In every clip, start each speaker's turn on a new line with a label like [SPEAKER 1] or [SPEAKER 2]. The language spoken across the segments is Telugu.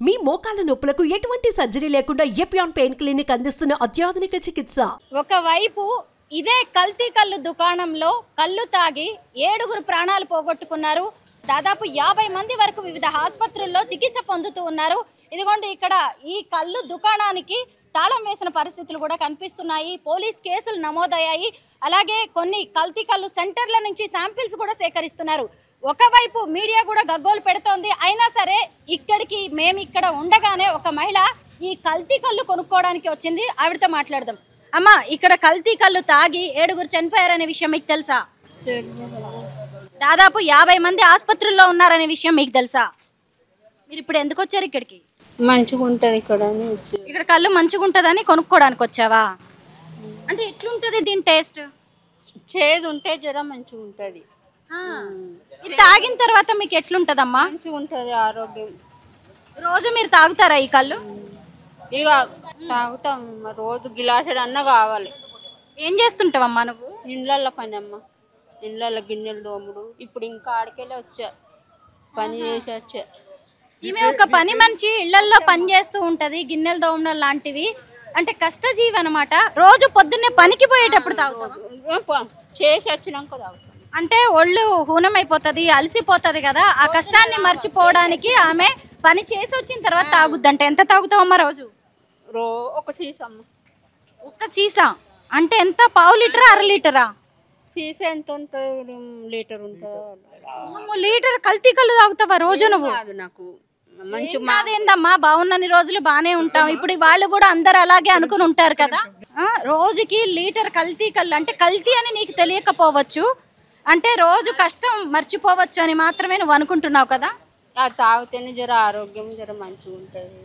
[SPEAKER 1] మీ మోకాల నొప్పులకు ఎటువంటి సర్జరీ లేకుండా ఎపియాన్ పెయిన్ క్లినిక్ అందిస్తున్న అత్యాధునిక చికిత్స.
[SPEAKER 2] ఒకవైపు ఇదే కల్తీ కల్లు దుకాణంలో కల్లు తాగి 7 ప్రాణాలు పోగొట్టుకున్నారు. దాదాపు 50 మంది వరకు వివిధ ఆసుపత్రుల్లో చికిత్స పొందుతూ ఉన్నారు. ఇదిగోండి ఇక్కడ ఈ కల్లు దుకాణానికి తాళం వేసిన పరిస్థితులు కూడా కనిపిస్తున్నాయి. పోలీస్ కేసులు నమోదయ్యాయి. అలాగే కొన్ని కల్తీ కల్లు సెంటర్ల నుంచి శాంపిల్స్ కూడా సేకరిస్తున్నారు. ఒకవైపు మీడియా కూడా గగ్గోలు పెడుతోంది. అయినా సరే మేము ఇక్కడ ఉండగానే ఒక మహిళ ఈ కల్తీ కల్లు కొనుక్కోవడానికి వచ్చింది. ఆవిడతో మాట్లాడదాం. అమ్మ, ఇక్కడ కల్తీ కల్లు తాగి 7 చనిపోయారనే విషయం మీకు తెలుసా? దాదాపు 50 మంది ఆసుపత్రుల్లో ఉన్నారనే విషయం మీకు తెలుసా? మీరు ఇప్పుడు ఎందుకు వచ్చారు ఇక్కడికి?
[SPEAKER 3] మంచిగా ఉంటుంది
[SPEAKER 2] ఇక్కడ కళ్ళు మంచిగా ఉంటుందని కొనుక్కోవడానికి వచ్చావా? అంటే ఎట్లుంటది దీని టేస్ట్?
[SPEAKER 3] చేదు ఉంటే జర మంచిగా ఉంటుంది.
[SPEAKER 2] ఇది తాగిన తర్వాత మీకు ఎట్లుంటదమ్మా?
[SPEAKER 3] మంచిగా ఉంటుంది, ఆరోగ్యం.
[SPEAKER 2] రోజు మీరు తాగుతారా ఈ కళ్ళు?
[SPEAKER 3] ఇక తాగుతాం, రోజు గిలాసుడు అన్న కావాలి.
[SPEAKER 2] ఏం చేస్తుంటావమ్మా నువ్వు?
[SPEAKER 3] ఇండ్లల్లో పని అమ్మ, ఇండ్లల్లో గిన్నెలు దోముడు. ఇప్పుడు ఇంకా ఆడికెళ్ళి వచ్చా, పని చేసి వచ్చా.
[SPEAKER 2] ఈమె ఒక పని మనిషి, ఇళ్లల్లో పని చేస్తూ ఉంటది, గిన్నెలు దోమడం లాంటివి. అంటే కష్టజీవి అనమాట. రోజు పొద్దున్నే పనికి పోయేటప్పుడు తాగుతావా?
[SPEAKER 3] చేసి వచ్చినాక తాగుతాం.
[SPEAKER 2] అంటే ఒళ్ళు హూనమైపోతుంది, అలసిపోతుంది కదా, ఆ కష్టాన్ని మర్చిపోవడానికి ఆమె పని చేసి వచ్చిన తర్వాత తాగుద్దంటే. ఎంత తాగుతావమ్మా రోజు?
[SPEAKER 3] ఒక సీసా అమ్మ.
[SPEAKER 2] ఒక్క సీసా అంటే ఎంత? పావు లీటరా, అర లీటరా?
[SPEAKER 3] సీసా ఎంత ఉంటుంది? లీటర్ ఉంటుంది.
[SPEAKER 2] లీటర్ కల్తీ కళ్ళు తాగుతావా రోజు నువ్వు?
[SPEAKER 3] నాకు
[SPEAKER 2] అదేందమ్మా, బాగున్నన్ని రోజులు బానే ఉంటాం. ఇప్పుడు వాళ్ళు కూడా అందరు అలాగే అనుకుని ఉంటారు కదా. రోజుకి లీటర్ కల్తీ కళ్ళు అంటే కల్తీ అని నీకు తెలియకపోవచ్చు, అంటే రోజు కష్టం మర్చిపోవచ్చు అని మాత్రమే నువ్వు అనుకుంటున్నావు కదా.
[SPEAKER 3] తాగితేనే జర ఆరోగ్యం జర మంచిగా ఉంటుంది.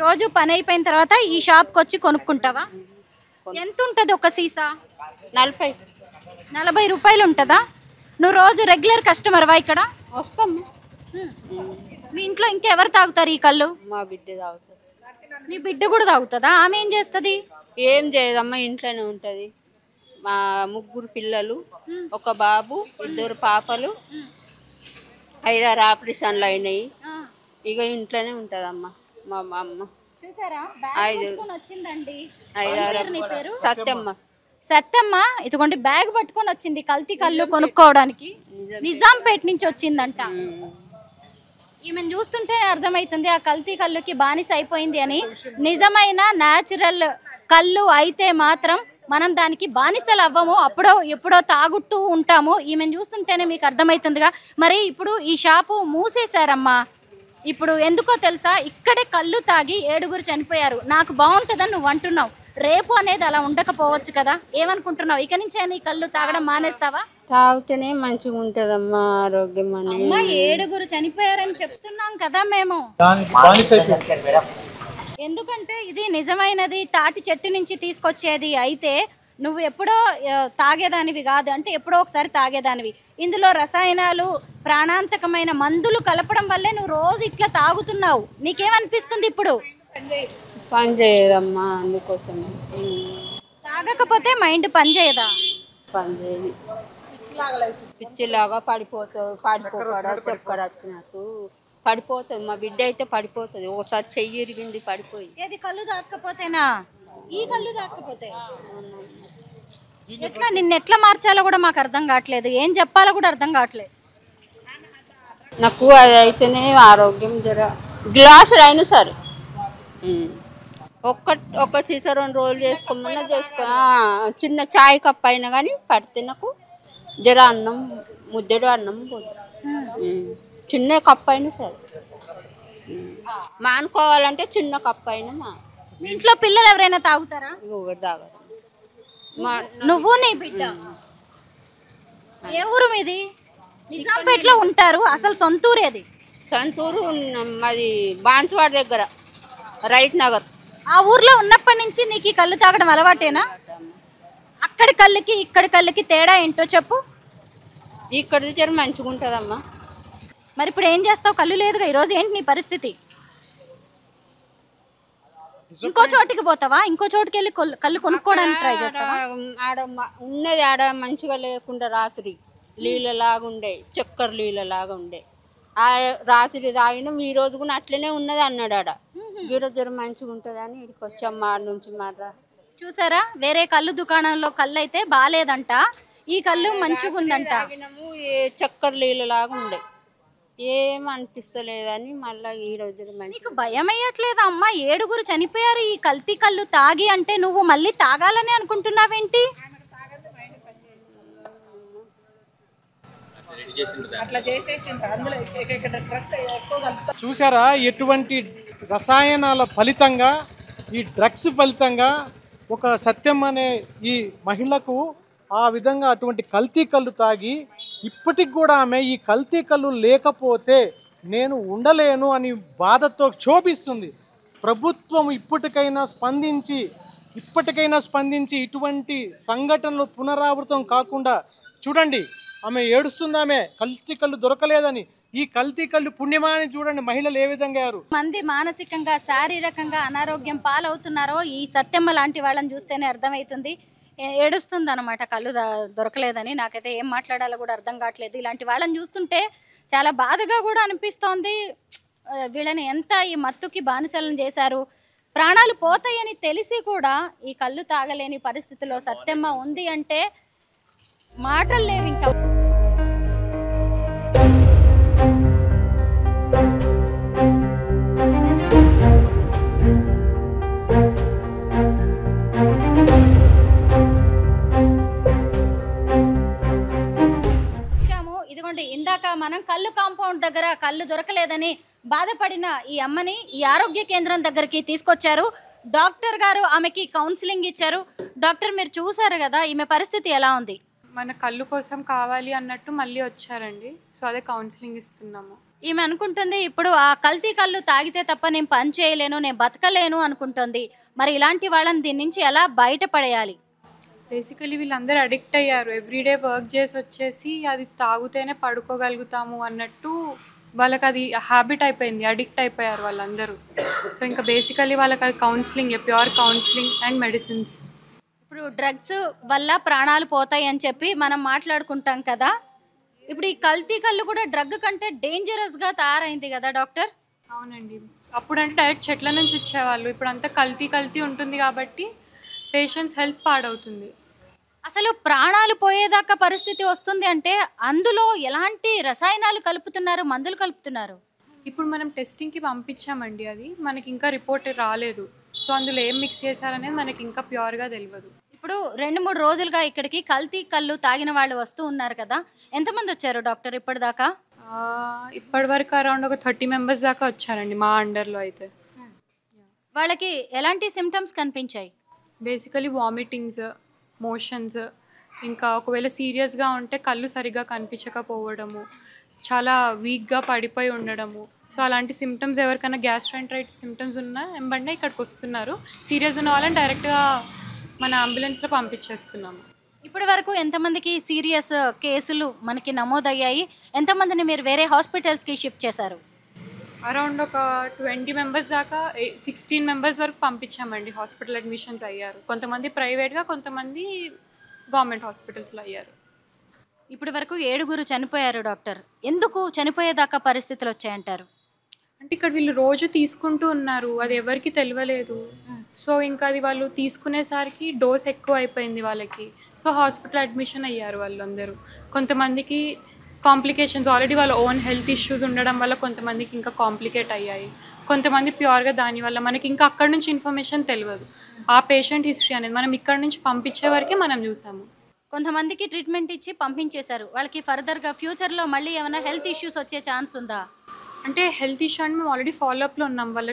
[SPEAKER 2] రోజు పని అయిపోయిన తర్వాత ఈ షాప్కి వచ్చి కొనుక్కుంటావా? ఎంత ఉంటుంది ఒక సీసా? 40 రూపాయలు ఉంటుందా? నువ్వు రోజు రెగ్యులర్ కస్టమర్వా ఇక్కడ?
[SPEAKER 3] వస్తాం.
[SPEAKER 2] మీ ఇంట్లో ఇంకెవరు తాగుతారు ఈ కళ్ళు?
[SPEAKER 3] మా బిడ్డ తాగుతుంది.
[SPEAKER 2] నీ బిడ్డ కూడా తాగుతుందా? ఆమె ఏం చేస్తుంది?
[SPEAKER 3] ఏం చేయదమ్మా, ఇంట్లోనే ఉంటుంది. మా 3 పిల్లలు, ఒక బాబు, 2 పాపలు, 5-6 ఆపరేషన్లు అయినాయి. ఇక ఇంట్లోనే ఉంటుందమ్మా మా అమ్మ.
[SPEAKER 2] సత్యమ్మ ఇదిగోండి బ్యాగ్ పట్టుకొని వచ్చింది కల్తీ కళ్ళు కొనుక్కోవడానికి. నిజాంపేట నుంచి వచ్చిందంట. ఈమెను చూస్తుంటే అర్థమవుతుంది ఆ కల్తీ కళ్ళుకి బానిస అయిపోయింది అని. నిజమైన న్యాచురల్ కళ్ళు అయితే మాత్రం మనం దానికి బానిసలు అవ్వము, అప్పుడో ఎప్పుడో తాగుతూ ఉంటాము. ఈమెను చూస్తుంటేనే మీకు అర్థమవుతుందిగా. మరి ఇప్పుడు ఈ షాపు మూసేశారమ్మా. ఇప్పుడు ఎందుకో తెలుసా? ఇక్కడే కళ్ళు తాగి 7 చనిపోయారు. నాకు బాగుంటుందని నువ్వు అంటున్నావు, రేపు అనేది అలా ఉండకపోవచ్చు కదా. ఏమనుకుంటున్నావు? ఇక నుంచి నీ కళ్ళు తాగడం మానేస్తావా?
[SPEAKER 3] తాగితేనే మంచిగా ఉంటదమ్మా ఆరోగ్యం.
[SPEAKER 2] అమ్మా 7 చనిపోయారని చెప్తున్నాం కదా మేము. ఎందుకంటే ఇది నిజమైనది, తాటి చెట్టు నుంచి తీసుకొచ్చేది అయితే నువ్వు ఎప్పుడో తాగేదానివి కాదు, అంటే ఎప్పుడో ఒకసారి తాగేదానివి. ఇందులో రసాయనాలు, ప్రాణాంతకమైన మందులు కలపడం వల్లే నువ్వు రోజు ఇట్లా తాగుతున్నావు. నీకేమనిపిస్తుంది ఇప్పుడు?
[SPEAKER 3] పని చేయదమ్మా, అందుకోసం
[SPEAKER 2] తాగకపోతే మైండ్ పని చేయదా?
[SPEAKER 3] పని చేయదు, పిచ్చిలాగా పడిపోతుంది. చక్కర వచ్చినట్టు పడిపోతుంది. మా బిడ్డ అయితే పడిపోతుంది. ఒకసారి చెయ్యి ఇరిగింది, పడిపోయి.
[SPEAKER 2] ఏది కళ్ళు తాకపోతేనా? ఈ కళ్ళు తాకపోతే ఎట్లా? నిన్ను ఎట్లా మార్చాలో కూడా మాకు అర్థం కావట్లేదు, ఏం చెప్పాలో కూడా అర్థం కావట్లేదు
[SPEAKER 3] నాకు. అది అయితేనే ఆరోగ్యం జర గ్లాసులు అయినా సరే ఒక్క సీసా 2 రోజులు చేసుకోమన్నా చేసుకో. చిన్న చాయ్ కప్ అయినా కానీ పడితే నాకు జర అన్నం, ముద్దెడు అన్నం చిన్న కప్ అయినా సరే. మానుకోవాలంటే చిన్న కప్ అయినా.
[SPEAKER 2] మీ ఇంట్లో పిల్లలు ఎవరైనా తాగుతారా?
[SPEAKER 3] ఎవరు తాగరు.
[SPEAKER 2] నువ్వు నీ బిడ్డ. ఏ ఊరు మీది? నిజాంపేటలో ఉంటారు. అసలు సొంతూరేది?
[SPEAKER 3] సొంతూరు మాది బాన్సువాడ దగ్గర, రైత్ నగర్.
[SPEAKER 2] ఆ ఊర్లో ఉన్నప్పటి నుంచి నీకు ఈ కళ్ళు తాగడం అలవాటేనా? అక్కడి కళ్ళుకి ఇక్కడి కళ్ళుకి తేడా ఏంటో చెప్పు.
[SPEAKER 3] ఇక్కడిది జర మంచిగా ఉంటుందమ్మా.
[SPEAKER 2] మరి ఇప్పుడు ఏం చేస్తావు? కళ్ళు లేదుగా ఈరోజు, ఏంటి నీ పరిస్థితి? ఇంకో చోటికి పోతావా? ఇంకో చోటుకి వెళ్ళి కళ్ళు కొనుక్కోవడానికి ట్రై చేస్తావా?
[SPEAKER 3] ఆడ ఉన్నది ఆడ మంచిగా లేకుండా రాత్రి నీళ్ళలాగా ఉండే, చక్కెర నీళ్ళలాగా ఉండే. ఆ రాత్రి తాగినాం, ఈ రోజు కూడా అట్లనే ఉన్నది అన్నాడు ఆడ. గీడ జ్వరం మంచిగా ఉంటుందని ఇక్కడికి వచ్చాం మా నుంచి మాట.
[SPEAKER 2] చూసారా, వేరే కళ్ళు దుకాణంలో కళ్ళు అయితే బాగాలేదంట, ఈ కళ్ళు మంచిగా ఉందంట.
[SPEAKER 3] తాగినాము, ఏ చక్కెర నీళ్ళలాగా ఉండే, ఏం అనిపిస్తలేదని మళ్ళీ ఈ రోజు మంచి.
[SPEAKER 2] నీకు భయం అయ్యట్లేదా అమ్మా? 7 చనిపోయారు ఈ కల్తీ కళ్ళు తాగి అంటే, నువ్వు మళ్ళీ తాగాలని అనుకుంటున్నావేంటి?
[SPEAKER 4] చూసారా ఎటువంటి రసాయనాల ఫలితంగా, ఈ డ్రగ్స్ ఫలితంగా ఒక సత్యం అనే ఈ మహిళకు ఆ విధంగా అటువంటి కల్తీ కళ్ళు తాగి ఇప్పటికి కూడా ఆమె ఈ కల్తీ కళ్ళు లేకపోతే నేను ఉండలేను అని బాధతో క్షోభిస్తుంది. ప్రభుత్వం ఇప్పటికైనా స్పందించి ఇటువంటి సంఘటనలు పునరావృతం కాకుండా చూడండి. ఆమె ఏడుస్తుంది, ఆమె కల్తీ కళ్ళు దొరకలేదని. ఈ కల్తీ కళ్ళు పుణ్యమా అని చూడండి మహిళలు ఏ విధంగా అయ్యారు.
[SPEAKER 2] మంది మానసికంగా శారీరకంగా అనారోగ్యం పాలవుతున్నారో ఈ సత్యమ్మ లాంటి వాళ్ళని చూస్తేనే అర్థమవుతుంది. ఏడుస్తుంది అనమాట కళ్ళు దొరకలేదని. నాకైతే ఏం మాట్లాడాలో కూడా అర్థం కావట్లేదు. ఇలాంటి వాళ్ళని చూస్తుంటే చాలా బాధగా కూడా అనిపిస్తోంది. వీళ్ళని ఎంత ఈ మత్తుకి బానిసలను చేశారు. ప్రాణాలు పోతాయని తెలిసి కూడా ఈ కళ్ళు తాగలేని పరిస్థితిలో సత్యమ్మ ఉంది అంటే మాటలు లేవు ఇంకా. ఇదిగోండి, ఇందాక మనం కళ్ళు కాంపౌండ్ దగ్గర కళ్ళు దొరకలేదని బాధపడిన ఈ అమ్మని ఈ ఆరోగ్య కేంద్రం దగ్గరికి తీసుకొచ్చారు. డాక్టర్ గారు ఆమెకి కౌన్సిలింగ్ ఇచ్చారు. డాక్టర్, మీరు చూసారు కదా, ఈమె పరిస్థితి ఎలా ఉంది?
[SPEAKER 5] మన కళ్ళు కోసం కావాలి అన్నట్టు మళ్ళీ వచ్చారండి. సో అదే కౌన్సిలింగ్ ఇస్తున్నాము.
[SPEAKER 2] ఈమె అనుకుంటుంది ఇప్పుడు ఆ కల్తీ కళ్ళు తాగితే తప్ప నేను పని చేయలేను, నేను బతకలేను అనుకుంటుంది. మరి ఇలాంటి వాళ్ళని దీని నుంచి ఎలా బయటపడేయాలి?
[SPEAKER 5] బేసికలీ వీళ్ళందరూ అడిక్ట్ అయ్యారు. ఎవ్రీడే వర్క్ చేసి వచ్చేసి అది తాగితేనే పడుకోగలుగుతాము అన్నట్టు వాళ్ళకి అది హ్యాబిట్ అయిపోయింది, అడిక్ట్ అయిపోయారు వాళ్ళందరూ. సో ఇంకా బేసికలీ వాళ్ళకి అది counselling, pure counselling and medicines.
[SPEAKER 2] ఇప్పుడు డ్రగ్స్ వల్ల ప్రాణాలు పోతాయి అని చెప్పి మనం మాట్లాడుకుంటాం కదా. ఇప్పుడు ఈ కల్తీ కళ్ళు కూడా డ్రగ్ కంటే డేంజరస్గా తయారైంది కదా డాక్టర్?
[SPEAKER 5] అవునండి, అప్పుడంటే డైరెక్ట్ చెట్ల నుంచి ఇచ్చేవాళ్ళు. ఇప్పుడు అంతా కల్తీ ఉంటుంది కాబట్టి పేషెంట్స్ హెల్త్ పాడవుతుంది.
[SPEAKER 2] అసలు ప్రాణాలు పోయేదాకా పరిస్థితి వస్తుంది అంటే అందులో ఎలాంటి రసాయనాలు కలుపుతున్నారు, మందులు కలుపుతున్నారు?
[SPEAKER 5] ఇప్పుడు మనం టెస్టింగ్కి పంపించామండి, అది మనకి ఇంకా రిపోర్ట్ రాలేదు. సో అందులో ఏం మిక్స్ చేశారనేది మనకి ఇంకా ప్యూర్గా తెలియదు.
[SPEAKER 2] ఇప్పుడు 2-3 రోజులుగా ఇక్కడికి కల్తీ కళ్ళు తాగిన వాళ్ళు వస్తూ ఉన్నారు కదా, ఎంతమంది వచ్చారు డాక్టర్ ఇప్పటిదాకా?
[SPEAKER 5] ఇప్పటి వరకు అరౌండ్ ఒక 30 మెంబర్స్ దాకా వచ్చారండి మా అండర్లో. అయితే
[SPEAKER 2] వాళ్ళకి ఎలాంటి సిమ్టమ్స్ కనిపించాయి?
[SPEAKER 5] బేసికలీ వామిటింగ్స్, మోషన్స్, ఇంకా ఒకవేళ సీరియస్గా ఉంటే కళ్ళు సరిగ్గా కనిపించకపోవడము, చాలా వీక్గా పడిపోయి ఉండడము. సో అలాంటి సిమ్టమ్స్ ఎవరికైనా గ్యాస్ట్రైంటైటిస్ సిమ్టమ్స్ ఉన్నా వెంబడే ఇక్కడికి వస్తున్నారు. సీరియస్ ఉన్న వాళ్ళని డైరెక్ట్గా మన అంబులెన్స్లో పంపించేస్తున్నాము.
[SPEAKER 2] ఇప్పటి వరకు ఎంతమందికి సీరియస్ కేసులు మనకి నమోదయ్యాయి? ఎంతమందిని మీరు వేరే హాస్పిటల్స్కి షిఫ్ట్ చేశారు?
[SPEAKER 5] అరౌండ్ ఒక 20 మెంబర్స్ దాకా, 16 మెంబర్స్ వరకు పంపించామండి. హాస్పిటల్ అడ్మిషన్స్ అయ్యారు. కొంతమంది ప్రైవేట్గా, కొంతమంది గవర్నమెంట్ హాస్పిటల్స్లో అయ్యారు.
[SPEAKER 2] ఇప్పటి వరకు 7 చనిపోయారు డాక్టర్. ఎందుకు చనిపోయేదాకా పరిస్థితులు వచ్చాయంటారు?
[SPEAKER 5] అంటే ఇక్కడ వీళ్ళు రోజు తీసుకుంటూ ఉన్నారు, అది ఎవరికి తెలియలేదు. సో ఇంకా అది వాళ్ళు తీసుకునేసరికి డోస్ ఎక్కువ అయిపోయింది వాళ్ళకి. సో హాస్పిటల్ అడ్మిషన్ అయ్యారు వాళ్ళందరూ. కొంతమందికి కాంప్లికేషన్స్, ఆల్రెడీ వాళ్ళ ఓన్ హెల్త్ ఇష్యూస్ ఉండడం వల్ల కొంతమందికి ఇంకా కాంప్లికేట్ అయ్యాయి. కొంతమంది ప్యూర్గా దానివల్ల మనకి ఇంకా అక్కడి నుంచి ఇన్ఫర్మేషన్ తెలియదు. ఆ పేషెంట్ హిస్టరీ అనేది మనం ఇక్కడ నుంచి పంపించే వరకే మనం చూసాము.
[SPEAKER 2] కొంతమందికి ట్రీట్మెంట్ ఇచ్చి పంపించేశారు. వాళ్ళకి ఫర్దర్గా ఫ్యూచర్లో మళ్ళీ ఏమైనా హెల్త్ ఇష్యూస్ వచ్చే ఛాన్స్ ఉందా?
[SPEAKER 5] అంటే హెల్త్ ఇష్యూ అంటే మేము ఆల్రెడీ ఫాలోఅప్లో ఉన్నాం. వాళ్ళ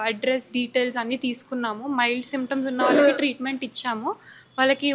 [SPEAKER 5] అడ్రస్ డీటెయిల్స్ అన్నీ తీసుకున్నాము. మైల్డ్ సిమ్టమ్స్ ఉన్న వాళ్ళకి ట్రీట్మెంట్ ఇచ్చాము. వాళ్ళకి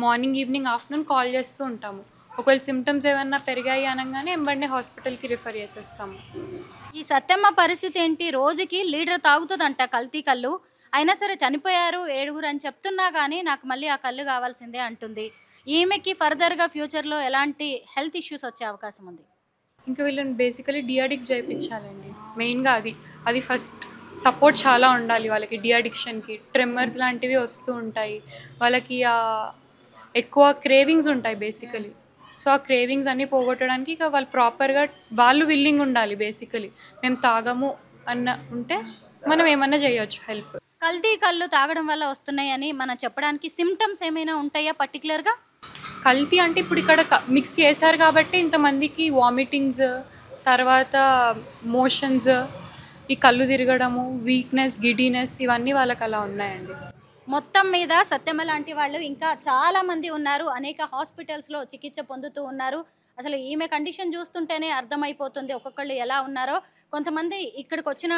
[SPEAKER 5] మార్నింగ్, ఈవినింగ్, ఆఫ్టర్నూన్ కాల్ చేస్తూ ఉంటాము. ఒకవేళ సిమ్టమ్స్ ఏమన్నా పెరిగాయి అనగానే వెంబడే హాస్పిటల్కి రిఫర్ చేసేస్తాము.
[SPEAKER 2] ఈ సత్యమ్మ పరిస్థితి ఏంటి? రోజుకి లీటర్ తాగుతుందంట కల్తీ కళ్ళు. అయినా సరే చనిపోయారు 7 అని చెప్తున్నా కానీ నాకు మళ్ళీ ఆ కళ్ళు కావాల్సిందే అంటుంది. ఈమెకి ఫర్దర్గా ఫ్యూచర్లో ఎలాంటి హెల్త్ ఇష్యూస్ వచ్చే అవకాశం ఉంది?
[SPEAKER 5] ఇంకా వీళ్ళని బేసికలీ డిఅడిక్ట్ చేయించాలండి. మెయిన్గా అది ఫస్ట్ సపోర్ట్ చాలా ఉండాలి వాళ్ళకి. డిఅడిక్షన్కి ట్రిమ్మర్స్ లాంటివి వస్తూ ఉంటాయి వాళ్ళకి, ఎక్కువ క్రేవింగ్స్ ఉంటాయి బేసికలీ. సో ఆ క్రేవింగ్స్ అన్నీ పోగొట్టడానికి ఇక వాళ్ళు ప్రాపర్గా వాళ్ళు విల్లింగ్ ఉండాలి. బేసికలీ మేము తాగము అన్న ఉంటే మనం ఏమన్నా చేయొచ్చు హెల్ప్.
[SPEAKER 2] కల్తీ కళ్ళు తాగడం వల్ల వస్తున్నాయని మనం చెప్పడానికి సిమ్టమ్స్ ఏమైనా ఉంటాయా పర్టికులర్గా?
[SPEAKER 5] కల్తీ అంటే ఇప్పుడు ఇక్కడ మిక్స్ చేశారు కాబట్టి ఇంతమందికి వామిటింగ్స్, తర్వాత మోషన్స్, ఈ కళ్ళు తిరగడము, వీక్నెస్, గిడీనెస్ ఇవన్నీ వాళ్ళకి అలా ఉన్నాయండి.
[SPEAKER 2] మొత్తం మీద సత్యమ్మ లాంటి వాళ్ళు ఇంకా చాలా మంది ఉన్నారు. అనేక హాస్పిటల్స్లో చికిత్స పొందుతూ ఉన్నారు. అసలు ఈమె కండిషన్ చూస్తుంటేనే అర్థమైపోతుంది ఒక్కొక్కళ్ళు ఎలా ఉన్నారో. కొంతమంది ఇక్కడికి వచ్చిన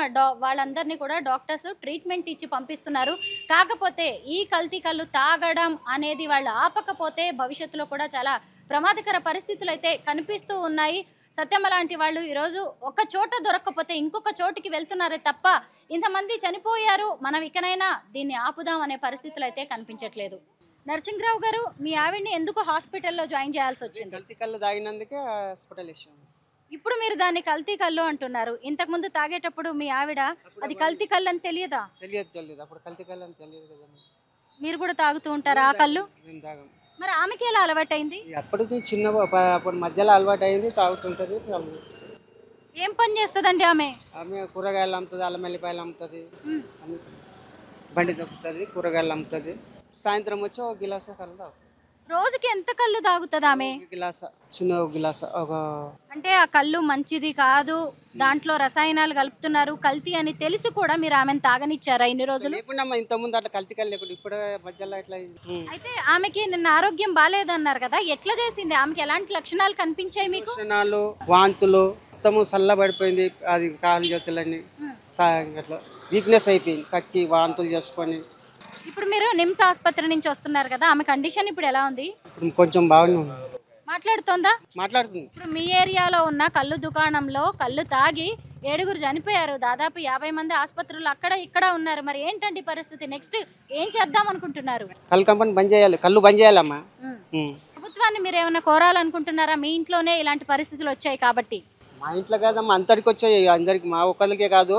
[SPEAKER 2] వాళ్ళందరినీ కూడా డాక్టర్స్ ట్రీట్మెంట్ ఇచ్చి పంపిస్తున్నారు. కాకపోతే ఈ కల్తీ కళ్ళు తాగడం అనేది వాళ్ళు ఆపకపోతే భవిష్యత్తులో కూడా చాలా ప్రమాదకర పరిస్థితులు అయితే కనిపిస్తూ ఉన్నాయి. సత్యమ్మ లాంటి వాళ్ళు ఈరోజు ఒక చోట దొరక్కపోతే ఇంకొక చోటికి వెళ్తున్నారే తప్ప ఇంతమంది చనిపోయారు, మనం ఇకనైనా దీన్ని ఆపుదాం అనే పరిస్థితులు అయితే కనిపించట్లేదు. నరసింహరావు గారు, మీ ఆవిడ్ని ఎందుకు హాస్పిటల్లో జాయిన్ చేయాల్సి వచ్చింది?
[SPEAKER 6] కల్తీ కళ్ళు తాగినందుకే హాస్పిటల్ ఇచ్చాము.
[SPEAKER 2] ఇప్పుడు మీరు దాన్ని కల్తీ కళ్ళు అంటున్నారు. ఇంతకుముందు తాగేటప్పుడు మీ ఆవిడ అది కల్తీ కళ్ళు అని తెలియదా?
[SPEAKER 6] తెలియదు. అప్పుడు కల్తీ కళ్ళు అని తెలియదు కదా.
[SPEAKER 2] మీరు కూడా తాగుతూ ఉంటారా ఆ కళ్ళు?
[SPEAKER 6] మేము తాగం.
[SPEAKER 2] మరి ఆమెకి ఎలా అలవాటైంది?
[SPEAKER 6] అప్పటి చిన్న అప్పుడు మధ్యలో అలవాటు అయింది, తాగుతుంటుంది.
[SPEAKER 2] ఏం పని చేస్తుందండి ఆమె?
[SPEAKER 6] ఆమె కూరగాయలు అమ్ముతుంది, అల్లం వెల్లిపాయలు అమ్ముతుంది, బండి దొక్కుతుంది, కూరగాయలు అమ్ముతుంది. సాయంత్రం వచ్చి ఒక గిలాస కళ్ళు తాగుతుంది.
[SPEAKER 2] రోజుకి ఎంత కళ్ళు తాగుతుంది ఆమె?
[SPEAKER 6] గిలాస, చిన్న ఒక గిలాస. ఒక
[SPEAKER 2] అంటే ఆ కళ్ళు మంచిది కాదు, దాంట్లో రసాయనాలు కలుపుతున్నారు, కల్తీ అని తెలిసి కూడా మీరు ఆమెను తాగనిచ్చారా ఇన్ని రోజులు?
[SPEAKER 6] లేకుండా ఇంతకుముందు అట్లా కల్తీ కళ్ళు లేకుండా ఇప్పుడు మధ్యలో ఇట్లా.
[SPEAKER 2] అయితే ఆమెకి నిన్న ఆరోగ్యం బాగాలేదన్నారు కదా, ఎట్లా చేసింది? ఆమెకి ఎలాంటి లక్షణాలు కనిపించాయి మీకు?
[SPEAKER 6] లక్షణాలు వాంతులు, మొత్తము చల్లబడిపోయింది, అది కాలు చేతులన్నీ అట్లా వీక్నెస్ అయిపోయింది, కక్కి వాంతులు చేసుకొని.
[SPEAKER 2] ఇప్పుడు మీరు నిమ్స్ ఆసుపత్రి నుంచి వస్తున్నారు కదా, ఆమె కండిషన్ ఇప్పుడు ఎలా ఉంది?
[SPEAKER 6] ఇప్పుడు కొంచెం బాగానే ఉంది,
[SPEAKER 2] మాట్లాడుతోందా?
[SPEAKER 6] మాట్లాడుతుంది.
[SPEAKER 2] ఇప్పుడు మీ ఏరియాలో ఉన్న కళ్ళు దుకాణంలో కళ్ళు తాగి 7 చనిపోయారు. దాదాపు 50 మంది ఆసుపత్రులు అక్కడ ఇక్కడ ఉన్నారు. మరి ఏంటంటే పరిస్థితి? నెక్స్ట్ ఏం చేద్దాం అనుకుంటున్నారు?
[SPEAKER 6] కళ్ళు కంపెనీ బంద్ చేయాలి, కళ్ళు బంద్ చేయాలమ్మా.
[SPEAKER 2] ప్రభుత్వాన్ని మీరు ఏమైనా కోరాలనుకుంటున్నారా? మీ ఇంట్లోనే ఇలాంటి పరిస్థితులు వచ్చాయి కాబట్టి.
[SPEAKER 6] మా ఇంట్లో కాదమ్మా, అందరికి వచ్చాయి, అందరికి, మా ఒక్కరికే కాదు,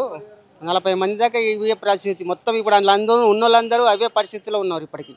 [SPEAKER 6] 40 మంది దాకా ఇవే పరిస్థితి మొత్తం. ఇప్పుడు అందరూ ఉన్న వాళ్ళందరూ అవే పరిస్థితిలో ఉన్నారు ఇప్పటికీ.